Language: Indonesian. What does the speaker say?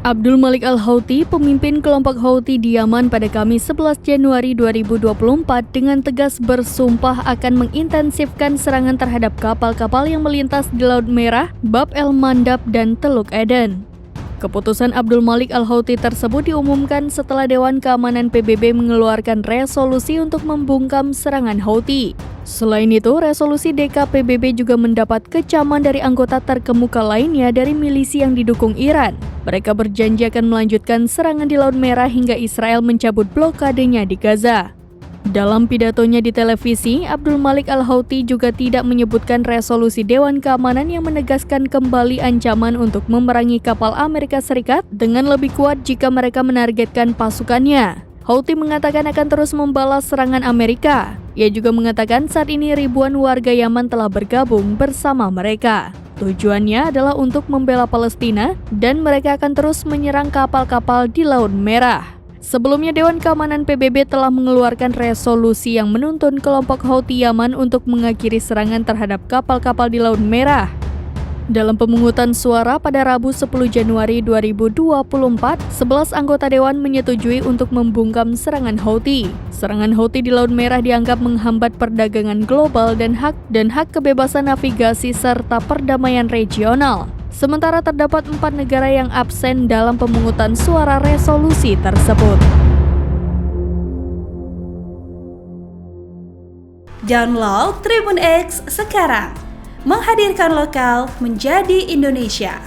Abdul Malik Al-Houthi, pemimpin kelompok Houthi di Yaman pada Kamis 11 Januari 2024 dengan tegas bersumpah akan mengintensifkan serangan terhadap kapal-kapal yang melintas di Laut Merah, Bab el-Mandab, dan Teluk Aden. Keputusan Abdul Malik Al-Houthi tersebut diumumkan setelah Dewan Keamanan PBB mengeluarkan resolusi untuk membungkam serangan Houthi. Selain itu, resolusi DKPBB juga mendapat kecaman dari anggota terkemuka lainnya dari milisi yang didukung Iran. Mereka berjanji akan melanjutkan serangan di Laut Merah hingga Israel mencabut blokadenya di Gaza. Dalam pidatonya di televisi, Abdul Malik Al-Houthi juga tidak menyebutkan resolusi Dewan Keamanan yang menegaskan kembali ancaman untuk memerangi kapal Amerika Serikat dengan lebih kuat jika mereka menargetkan pasukannya. Houthi mengatakan akan terus membalas serangan Amerika. Ia juga mengatakan saat ini ribuan warga Yaman telah bergabung bersama mereka. Tujuannya adalah untuk membela Palestina dan mereka akan terus menyerang kapal-kapal di Laut Merah. Sebelumnya, Dewan Keamanan PBB telah mengeluarkan resolusi yang menuntun kelompok Houthi Yaman untuk mengakhiri serangan terhadap kapal-kapal di Laut Merah. Dalam pemungutan suara pada Rabu 10 Januari 2024, 11 anggota Dewan menyetujui untuk membungkam serangan Houthi. Serangan Houthi di Laut Merah dianggap menghambat perdagangan global dan hak kebebasan navigasi serta perdamaian regional. Sementara terdapat 4 negara yang absen dalam pemungutan suara resolusi tersebut. Download Tribun X sekarang, menghadirkan lokal menjadi Indonesia.